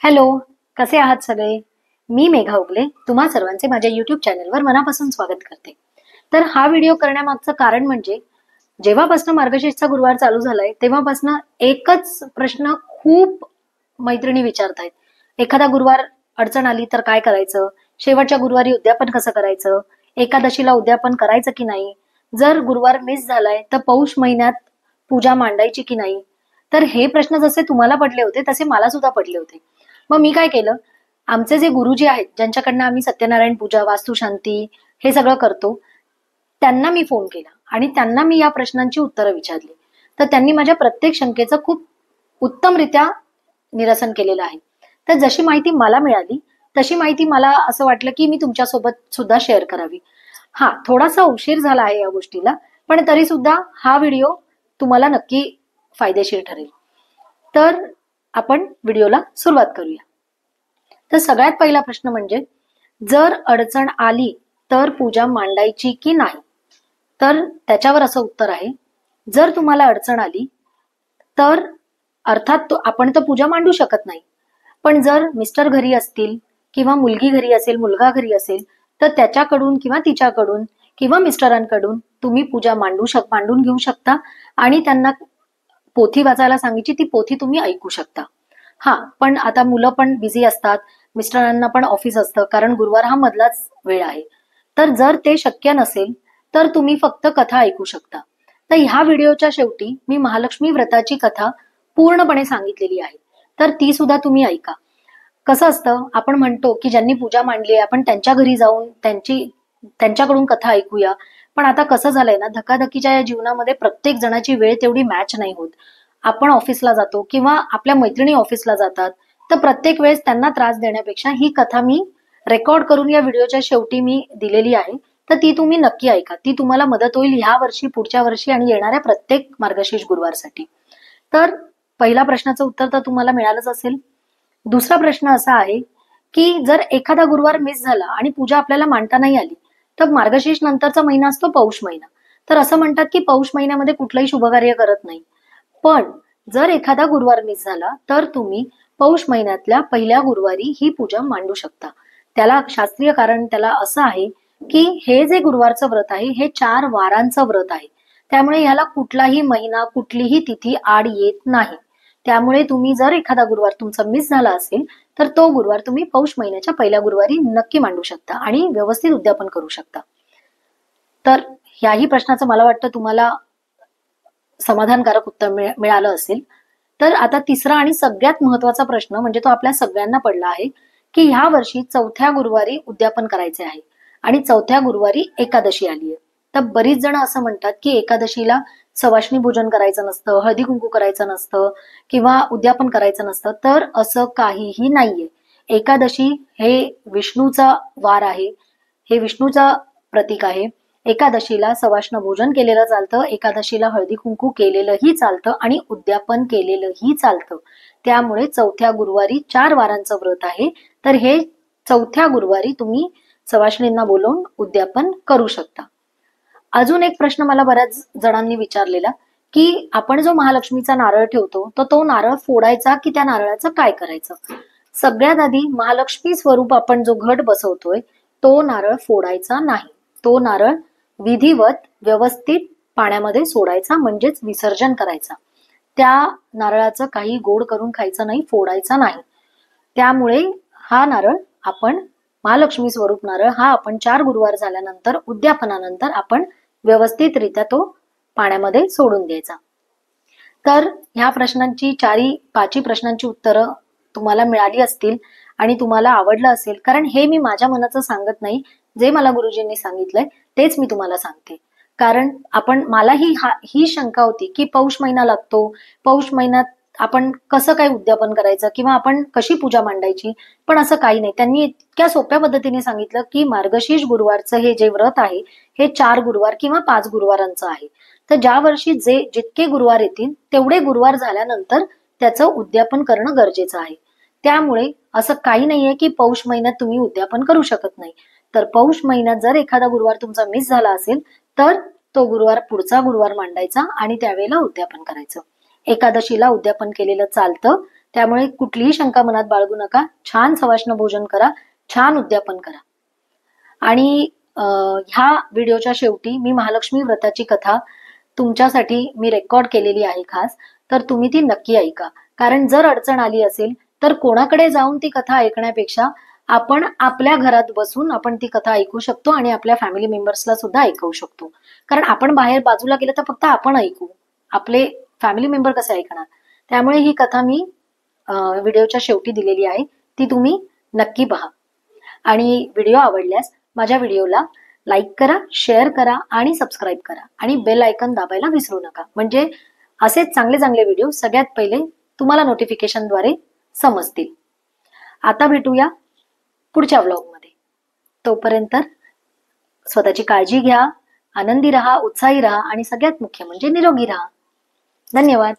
Hello, कसे आहात सगळे? मी मेघा उगले तुम्हा सर्वांचे माझ्या युट्यूब चॅनलवर मनापासून स्वागत करते. तर हा व्हिडिओ करण्यामागचं कारण म्हणजे जेव्हापासून मार्गशीर्षचा गुरुवार चालू झालाय तेव्हापासून एकच प्रश्न खूप मैत्रिणी विचारतायत. एखादा गुरुवार अडचण आली तर काय करायचं? शेवटच्या गुरुवारी उद्यापन कसं करायचं? एकादशीला उद्यापन करायचं की नाही? जर गुरुवार मिस झालाय तर पौष महिन्यात पूजा मांडायची की नाही? तर हे प्रश्न जसे तुम्हाला पडले होते तसे मला सुद्धा पडले होते. मग मी काय केलं, आमचे जे गुरुजी आहेत ज्यांच्याकडनं आम्ही सत्यनारायण पूजा, वास्तुशांती हे सगळं करतो, त्यांना मी फोन केला आणि त्यांना मी या प्रश्नांची उत्तरं विचारली. तर त्यांनी माझ्या प्रत्येक शंकेचं खूप उत्तमरित्या निरसन केलेलं आहे. तर जशी माहिती मला मिळाली तशी माहिती मला असं वाटलं की मी तुमच्यासोबत सुद्धा शेअर करावी. हा, थोडासा उशीर झाला आहे या गोष्टीला, पण तरी सुद्धा हा व्हिडिओ तुम्हाला नक्की फायदेशीर ठरेल. तर आपण व्हिडिओला सुरुवात करूया. तर सगळ्यात पहिला प्रश्न म्हणजे, जर अडचण आली तर पूजा मांडायची की नाही? तर त्याच्यावर असं उत्तर आहे, जर तुम्हाला अडचण आली तर अर्थात आपण तर पूजा मांडू शकत नाही, पण जर मिस्टर घरी असतील किंवा मुलगी घरी असेल, मुलगा घरी असेल, तर त्याच्याकडून किंवा तिच्याकडून किंवा मिस्टरांकडून तुम्ही पूजा मांडून घेऊ शकता आणि त्यांना पोथी वाचायला सांगितली ती पोथी तुम्ही ऐकू शकता. हा, पण आता मुलं पण बिझी असतात, मिस्टरांना पण ऑफिस असतं, कारण गुरुवार हा मधलाच वेळ आहे. तर जर ते शक्य नसेल तर तुम्ही फक्त कथा ऐकू शकता. तर ह्या व्हिडिओच्या शेवटी मी महालक्ष्मी व्रताची कथा पूर्णपणे सांगितलेली आहे, तर ती सुद्धा तुम्ही ऐका. कसं असतं, आपण म्हणतो की ज्यांनी पूजा मांडली आहे आपण त्यांच्या घरी जाऊन त्यांच्याकडून कथा ऐकूया, पण आता कसं झालंय ना, धकाधकीच्या या जीवनामध्ये प्रत्येक जणाची वेळ तेवढी मॅच नाही होत. आपण ऑफिसला जातो किंवा आपल्या मैत्रिणी ऑफिसला जातात, तर प्रत्येक वेळेस त्यांना त्रास देण्यापेक्षा ही कथा मी रेकॉर्ड करून या व्हिडिओच्या शेवटी मी दिलेली आहे, तर ती तुम्ही नक्की ऐका. ती तुम्हाला मदत होईल ह्या वर्षी, पुढच्या वर्षी आणि येणाऱ्या प्रत्येक मार्गशीर्ष गुरुवारसाठी. तर पहिला प्रश्नाचं उत्तर तर तुम्हाला मिळालंच असेल. दुसरा प्रश्न असा आहे की जर एखादा गुरुवार मिस झाला आणि पूजा आपल्याला मांडता नाही आली, तर मार्गशीर्ष नंतरचा महिना असतो पौष महिना. तर असं म्हणतात की पौष महिन्यामध्ये कुठलंही शुभकार्य करत नाही, पण जर एखादा गुरुवार मिस झाला तर तुम्ही पौष महिन्यातल्या पहिल्या गुरुवारी ही पूजा मांडू शकता. त्याला शास्त्रीय कारण त्याला असं आहे की हे जे गुरुवारचं व्रत आहे हे 4 वारांचं व्रत आहे, त्यामुळे ह्याला कुठलाही महिना, कुठलीही तिथी आड येत नाही. त्यामुळे तुम्ही जर एखादा गुरुवार तुमचा मिस झाला असेल तर तो गुरुवार तुम्ही पौष महिन्याच्या पहिल्या गुरुवारी नक्की मांडू शकता आणि व्यवस्थित उद्यापन करू शकता. तर ह्याही प्रश्नाचं मला वाटतं तुम्हाला समाधानकारक उत्तर मिळालं असेल. तर आता तिसरा आणि सगळ्यात महत्वाचा प्रश्न म्हणजे तो आपल्या सगळ्यांना पडला आहे की ह्या वर्षी चौथ्या गुरुवारी उद्यापन करायचे आहे आणि चौथ्या गुरुवारी एकादशी आली आहे. तर बरीच जण असं म्हणतात की एकादशीला सवाष्णी भोजन करायचं नसतं, हळदी कुंकू करायचं नसतं किंवा उद्यापन करायचं नसतं. तर असं काहीही नाहीये. एकादशी हे विष्णूचा वार आहे, हे विष्णूचा प्रतीक आहे. एकादशीला सवाष्ण भोजन केलेलं चालतं, एकादशीला हळदी कुंकू केलेलंही चालतं आणि उद्यापन केलेलंही चालतं. त्यामुळे चौथ्या गुरुवारी 4 वारांचं व्रत आहे, तर हे चौथ्या गुरुवारी तुम्ही सवाष्णींना बोलवून उद्यापन करू शकता. अजून एक प्रश्न मला बऱ्याच जणांनी विचारलेला की आपण जो महालक्ष्मीचा नारळ ठेवतो तर तो नारळ फोडायचा की त्या नारळाचं काय करायचं? सगळ्यात आधी महालक्ष्मी स्वरूप आपण जो घट बसवतोय तो नारळ फोडायचा नाही. तो नारळ विधिवत व्यवस्थित पाण्यामध्ये सोडायचा, म्हणजेच विसर्जन करायचा. त्या नारळाचं काही गोड करून खायचं नाही, फोडायचा नाही. त्यामुळे हा नारळ आपण महालक्ष्मी स्वरूप नारळ हा आपण 4 गुरुवार झाल्यानंतर उद्यापनानंतर आपण व्यवस्थितरित्या तो पाण्यामध्ये सोडून द्यायचा. तर ह्या प्रश्नांची 5 प्रश्नांची उत्तरं तुम्हाला मिळाली असतील आणि तुम्हाला आवडलं असेल, कारण हे मी माझ्या मनाचं सांगत नाही, जे मला गुरुजींनी सांगितलंय तेच मी तुम्हाला सांगते. कारण मलाही ही शंका होती की पौष महिना लागतो, पौष महिन्यात आपण कसं काय उद्यापन करायचं किंवा आपण कशी पूजा मांडायची, पण असं काही नाही. त्यांनी इतक्या सोप्या पद्धतीने सांगितलं की मार्गशीर्ष गुरुवारचं हे जे व्रत आहे हे 4 गुरुवार किंवा 5 गुरुवारांचं आहे. तर ज्या वर्षी जितके गुरुवार येतील तेवढे गुरुवार झाल्यानंतर त्याचं उद्यापन करणं गरजेचं आहे. त्यामुळे असं काही नाहीये की पौष महिन्यात तुम्ही उद्यापन करू शकत नाही. तर पौष महिन्यात जर एखादा गुरुवार तुमचा मिस झाला असेल तर तो गुरुवार पुढचा गुरुवार मांडायचा आणि त्यावेळेला उद्यापन करायचं. एकादशीला उद्यापन केलेलं चालतं, त्यामुळे कुठलीही शंका मनात बाळगू नका. छान सवाष्ण भोजन करा, छान उद्यापन करा. आणि ह्या व्हिडिओच्या शेवटी मी महालक्ष्मी व्रताची कथा तुमच्यासाठी मी रेकॉर्ड केलेली आहे खास, तर तुम्ही ती नक्की ऐका. कारण जर अडचण आली असेल तर कोणाकडे जाऊन ती कथा ऐकण्यापेक्षा आपण आपल्या घरात बसून आपण ती कथा ऐकू शकतो आणि आपल्या फॅमिली मेंबर्सला सुद्धा ऐकवू शकतो. कारण आपण बाहेर बाजूला गेलं तर फक्त आपण ऐकू, आपले फॅमिली मेंबर कसे ऐकणार. त्यामुळे ही कथा मी व्हिडिओच्या शेवटी दिलेली आहे, ती तुम्ही नक्की पहा. आणि व्हिडिओ आवडल्यास माझ्या व्हिडिओला लाईक करा, शेअर करा आणि सबस्क्राईब करा आणि बेल आयकॉन दाबायला विसरू नका. म्हणजे असेच चांगले चांगले व्हिडिओ सगळ्यात पहिले तुम्हाला नोटिफिकेशनद्वारे समजतील. आता भेटूया पुढच्या व्लॉगमध्ये. तोपर्यंत स्वतःची काळजी घ्या, आनंदी राहा, उत्साही राहा आणि सगळ्यात मुख्य म्हणजे निरोगी राहा. धन्यवाद.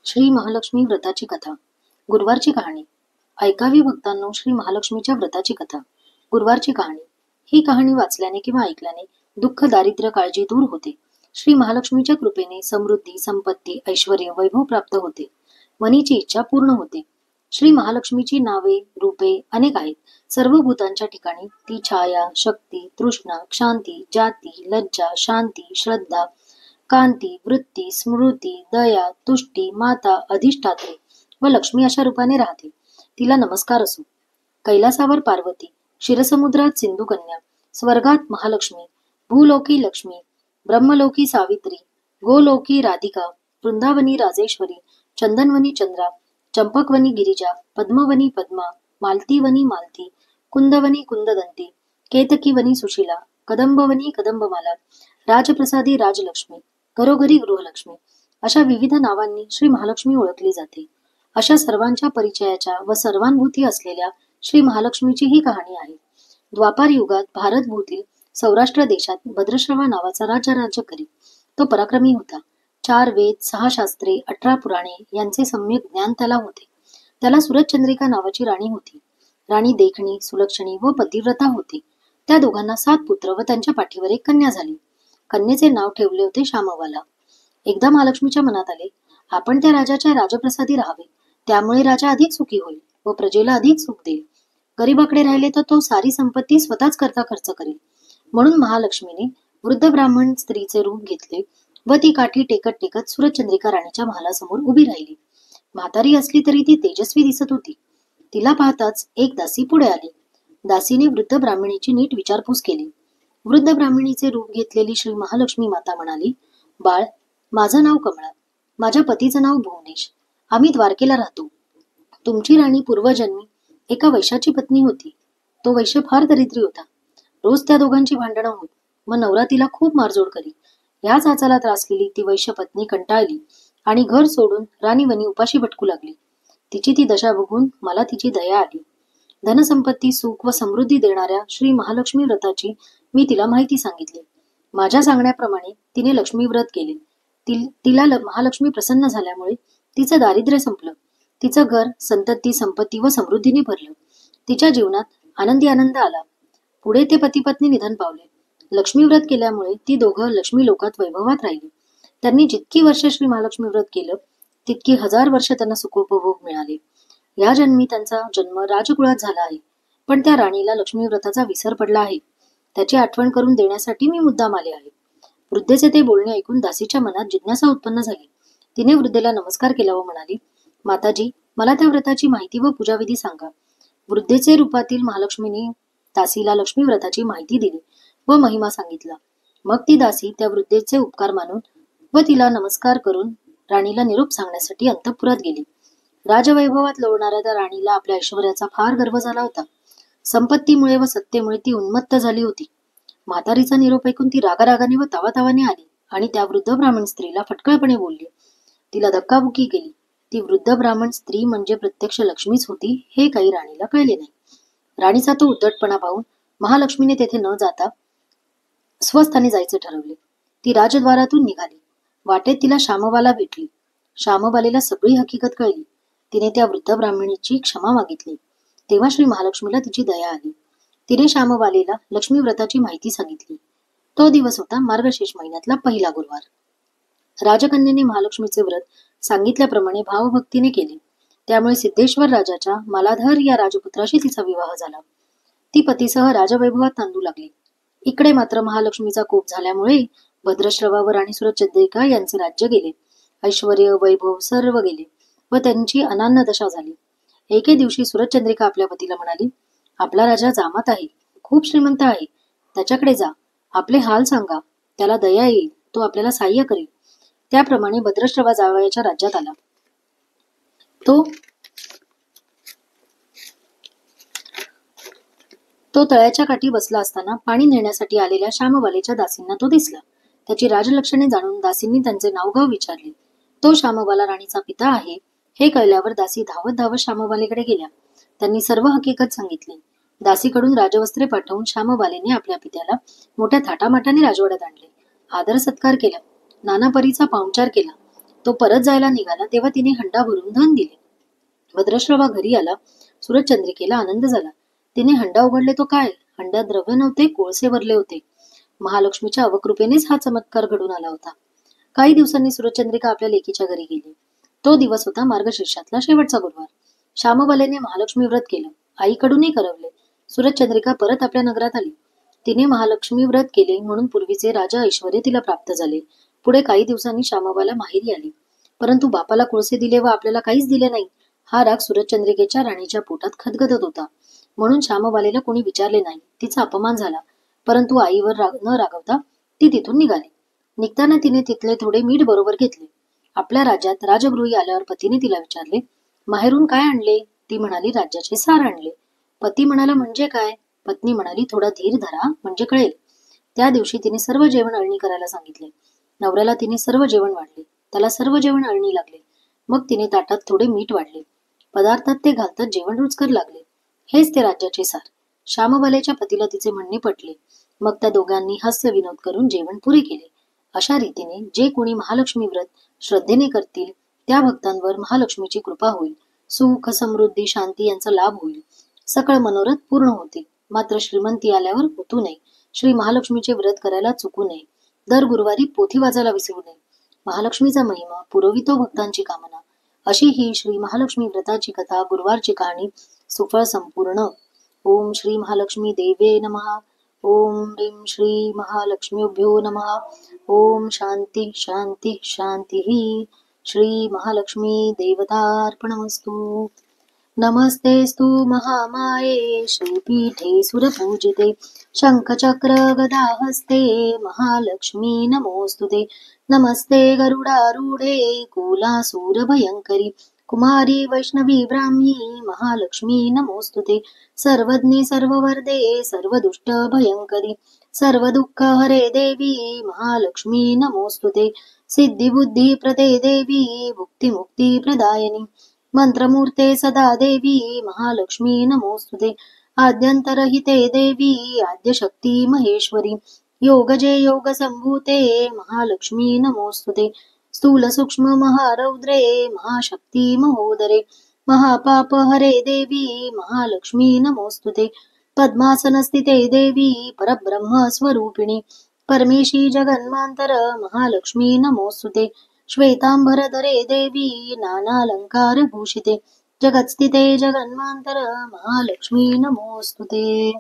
श्री महालक्ष्मी व्रताची कथा. गुरुवारची कहाणी. ऐकावी भक्तांनो श्री महालक्ष्मीच्या व्रताची कथा. गुरुवारची कहाणी. ही कहाणी वाचल्याने किंवा ऐकल्याने दुःख, दारिद्र्य, काळजी दूर होते. श्री महालक्ष्मीच्या कृपेने समृद्धी, संपत्ती, ऐश्वर, वैभव प्राप्त होते. मनीची इच्छा पूर्ण होते. श्री महालक्ष्मीची नावे, रूपे अनेक आहेत. सर्व भूतांच्या ठिकाणी ती छाया, शक्ती, तृष्णा, क्षांती, जाती, लज्जा, शांती, श्रद्धा, कांती, वृत्ती, स्मृती, दया, तुष्टी, माता, अधिष्ठात्री व लक्ष्मी अशा रूपाने राहते. तिला नमस्कार असो. कैलासावर पार्वती, क्षीरसमुद्रात सिंधुकन्या, स्वर्गात महालक्ष्मी, भूलोकी लक्ष्मी, ब्रह्मलोकी सावित्री, गोलोकी राधिका, वृंदावनी राजेश्वरी, चंदनवनी चंद्रा, चंपकवनी गिरिजा, पद्मवनी पद्मा, मालतीवनी मालती, कुंदवनी कुंददंती, केतकीवनी सुशीला, कदंबवनी कदंबमाला, राजप्रसादी राजलक्ष्मी, घरोघरी गृहलक्ष्मी अशा विविध नावांनी श्री महालक्ष्मी ओळखली जाते. अशा सर्वांच्या परिचयाच्या व सर्वानुभूती असलेल्या श्री महालक्ष्मीची ही कहाणी आहे. द्वापार युगात भारतभूतील सौराष्ट्र देशात भद्रश्रवा नावाचा राजा राज्य करी. तो पराक्रमी होता. 4 वेद, 6 शास्त्रे, 18 पुराणे यांचे सम्यक ज्ञान त्याला होते. त्याला सुरतचंद्रिका नावाची राणी होती. राणी देखणी, सुलक्षणी व पतिव्रता होती. त्या दोघांना 7 पुत्र व त्यांच्या पाठीवर एक कन्या झाली. कन्येचे नाव ठेवले होते श्यामवाला. एकदा महालक्ष्मीच्या मनात आले, आपण त्या राजाच्या राजप्रसादी राहावे. त्यामुळे राजा अधिक सुखी होईल व प्रजेला अधिक सुख देईल. गरीबाकडे राहिले तर तो सारी संपत्ती स्वतःच करता खर्च करेल. म्हणून महालक्ष्मीने वृद्ध ब्राह्मण स्त्रीचे रूप घेतले व ती काठी टेकत टेकत सुरतचंद्रिका राणीच्या महालासमोर उभी राहिली. म्हातारी असली तरी ती तेजस्वी दिसत होती. तिला पाहताच एक दासी पुढे आली. दासीने वृद्ध ब्राह्मणीची नीट विचारपूस केली. वृद्ध ब्राह्मणीचे रूप घेतलेली श्री महालक्ष्मी माता म्हणाली, बाळ, माझं नाव कमळा, माझ्या पतीचं नाव भुवनेश. आम्ही द्वारकेला राहतो. तुमची राणी पूर्वजन्मी एका वैश्याची पत्नी होती. तो वैश्य फार दरिद्री होता. रोज त्या दोघांची भांडणं होत व नवरा तिला खूप मारजोड करी. याच आचाला त्रासलेली ती वैश्य पत्नी कंटाळली आणि घर सोडून राणीवनी उपाशी भटकू लागली. तिची ती दशा बघून मला तिची दया आली. धनसंपत्ती, सुख व समृद्धी देणाऱ्या श्री महालक्ष्मी व्रताची मी तिला माहिती सांगितली. माझ्या सांगण्याप्रमाणे तिने लक्ष्मी व्रत केले. तिला महालक्ष्मी प्रसन्न झाल्यामुळे तिचं दारिद्र्य संपलं. तिचं घर संतती, संपत्ती व समृद्धीने भरलं. तिच्या जीवनात आनंदी आनंद आला. पुढे ते पती पत्नी निधन पावले. लक्ष्मी व्रत केल्यामुळे ती दोघं लक्ष्मी लोकात वैभवात राहिली. त्यांनी जितकी वर्ष श्री महालक्ष्मी व्रत केलं तितकी 1000 वर्ष त्यांना सुखोपभोग मिळाले. या जन्मी त्यांचा जन्म राजकुळात झाला आहे. पण त्या राणीला लक्ष्मी व्रताचा विसर पडला आहे. त्याची आठवण करून देण्यासाठी मी मुद्दाम आले आहे. वृद्धेचे ते बोलणे ऐकून दासीच्या मनात जिज्ञासा उत्पन्न झाली. तिने वृद्धेला नमस्कार केला व म्हणाली, माताजी, मला त्या व्रताची माहिती व पूजाविधी सांगा. वृद्धेचे रूपातील महालक्ष्मीने दासीला लक्ष्मी व्रताची माहिती दिली व महिमा सांगितला. मग ती दासी त्या वृद्धेचे उपकार मानून व तिला नमस्कार करून राणीला निरोप सांगण्यासाठी अंतःपुरात गेली. राजवैभवात लोळणाऱ्या त्या राणीला आपल्या ऐश्वर्याचा फार गर्व झाला होता. संपत्तीमुळे व सत्तेमुळे ती उन्मत्त झाली होती. म्हातारीचा निरोप ऐकून ती रागारागाने व तावातावाने आली आणि त्या वृद्ध ब्राह्मण स्त्रीला फटकळपणे बोलली. तिला धक्काबुक्की केली. ती वृद्ध ब्राह्मण स्त्री म्हणजे प्रत्यक्ष लक्ष्मीच होती हे काही राणीला कळले नाही. राणीचा तो उद्धटपणा पाहून महालक्ष्मीने तेथे न जाता स्वस्थानी जायचे ठरवले. ती राजद्वारातून निघाली. वाटेत तिला श्यामबाला भेटली. श्यामबालेला सगळी हकीकत कळली. तिने त्या वृद्ध ब्राह्मणीची क्षमा मागितली. तेव्हा श्री महालक्ष्मीला तिची दया आली. तिने श्यामबालेला लक्ष्मी व्रताची माहिती सांगितली. तो दिवस होता मार्गशीर्ष महिन्यातला पहिला गुरुवार. राजकन्येने महालक्ष्मीचे व्रत सांगितल्याप्रमाणे भावभक्तीने केले. त्यामुळे सिद्धेश्वर राजाच्या मालाधर या राजपुत्राशी तिचा विवाह झाला. ती पतीसह राजवैभवात नांदू लागली. इकडे मात्र महालक्ष्मीचा कोप झाल्यामुळे भद्रश्रवावर आणि सुरचंद्रिका यांचे राज्य गेले. ऐश्वर्य वैभव सर्व गेले व त्यांची अनान्न दशा झाली. एके दिवशी सुरचंद्रिका आपल्या पतीला म्हणाली, आपला राजा जामात आहे, खूप श्रीमंत आहे, त्याच्याकडे जा, आपले हाल सांगा, त्याला दया येईल, तो आपल्याला साह्य करेल. त्याप्रमाणे भद्रश्रवा जावयाच्या राज्यात आला. तो तळ्याच्या काठी बसला असताना पाणी नेण्यासाठी आलेल्या श्यामबालेच्या दासींना तो दिसला. त्याची राजलक्षणे जाणून दासींनी त्यांचे नावगाव विचारले. तो श्यामबाला राणीचा पिता आहे हे कळल्यावर दासी धावत धावत श्यामबालेकडे गेल्या. त्यांनी सर्व हकीकत सांगितली. दासीकडून राजवस्त्रे पाठवून श्यामबालेने आपल्या पित्याला मोठ्या थाटामाटाने राजवाड्यात आणले. आदर सत्कार केला, नाना परीचा पाहुणचार केला. तो परत जायला निघाला तेव्हा तिने हंडा भरून धन दिले. भद्रश्रवा घरी आला. सुरचंद्रिकेला आनंद झाला. तिने हंडा उघडले तो काय, हंड्यात द्रव्य नव्हते, कोळसे भरले होते. महालक्ष्मीच्या अवकृपेनेच हा चमत्कार घडून आला होता. काही दिवसांनी सुरचंद्रिका आपल्या लेकीच्या घरी गेली. तो दिवस होता मार्गशीर्षातला शेवटचा गुरुवार. श्यामबालेने महालक्ष्मी व्रत केलं. आईकडूनही करवले. सुरचंद्रिका परत आपल्या नगरात आली. तिने महालक्ष्मी व्रत केले म्हणून पूर्वीचे राजा ऐश्वर्य तिला प्राप्त झाले. पुढे काही दिवसांनी श्यामबाला माहेरी आली. परंतु बापाला कोळसे दिले व आपल्याला काहीच दिले नाही हा राग सुरचंद्रिकेच्या राणीच्या पोटात खदखदत होता. म्हणून श्यामबालेला कोणी विचारले नाही. तिचा अपमान झाला. परंतु आईवर न रागवता ती तिथून निघाली. निघताना तिने तिथले थोडे मीठ बरोबर घेतले. आपल्या राज्यात राजगृही आल्यावर पतीने तिला विचारले, माहेरून काय आणले? ती म्हणाली, राज्याचे सार आणले. पती म्हणाला, म्हणजे काय? पत्नी म्हणाली, थोडा धीर धरा म्हणजे कळेल. त्या दिवशी तिने सर्व जेवण अळणी करायला सांगितले. नवऱ्याला तिने सर्व जेवण वाढले. त्याला सर्व जेवण अळणी लागले. मग तिने ताटात थोडे मीठ वाढले. पदार्थात ते घालतात जेवण रुचकर लागले. हेच ते राज्याचे सार. श्यामबालेच्या पतीला तिचे म्हणणे पटले. मग त्या दोघांनी हास्य विनोद करून जेवण पुरे केले. अशा रीतीने जे कोणी महालक्ष्मी व्रत श्रद्धेने करतील त्या भक्तांवर महालक्ष्मीची कृपा होईल. सुख समृद्धी शांती यांचा लाभ होईल. सकळ मनोरथ पूर्ण होतील. मात्र श्रीमंती आल्यावर होतू नये. श्री महालक्ष्मीचे व्रत करायला चुकू नये. दर गुरुवारी पोथी वाचायला विसरू नये. महालक्ष्मीचा महिमा पुरवितो भक्तांची कामना. अशी ही श्री महालक्ष्मी व्रताची कथा, गुरुवारची कहाणी सुफळ संपूर्ण. ओम श्री महालक्ष्मी देवे नमः. ओम ह्रीं श्री महालक्ष्मीभ्यो नमः. ओम शांती शांती शांती. श्री महालक्ष्मी देवतार्पणमस्तु. नमस्तेस्तु महामाये श्रीपीठे सुरपूजिते शंखचक्र गदा हस्ते महालक्ष्मी नमोस्तुते. नमस्ते गरुडारूढे कुलासूर भयंकरी कुमारी वैष्णवी ब्राह्मी महालक्ष्मी नमोस्तुते. सर्वज्ञे सर्ववरदे सर्वदुष्ट भयंकरी सर्व दुःख हरे देवी महालक्ष्मी नमोस्तुते. सिद्धी बुद्धी प्रदे देवी भुक्ती मुक्ती प्रदायिनी मंत्रमूर्ते सदा देवी महालक्ष्मी नमोस्तुते. आद्यंतरहिते देवी आद्यशक्ती महेश्वरी योगजे योग संभूते महालक्ष्मी नमोस्तुते. स्थूल सूक्ष्म महारौद्रे महाशक्ती महोदरे महापाप हरे देवी महालक्ष्मी नमोस्तुते. पद्मासन स्थिते देवी परब्रह्म स्वरूपिणी परमेशी जगन्मांतर महालक्ष्मी नमोस्तुते. श्वेतांबरधरे देवी नानालंकार भूषिते जगत्स्थिते जगन्मांतर महालक्ष्मी नमोस्तुते.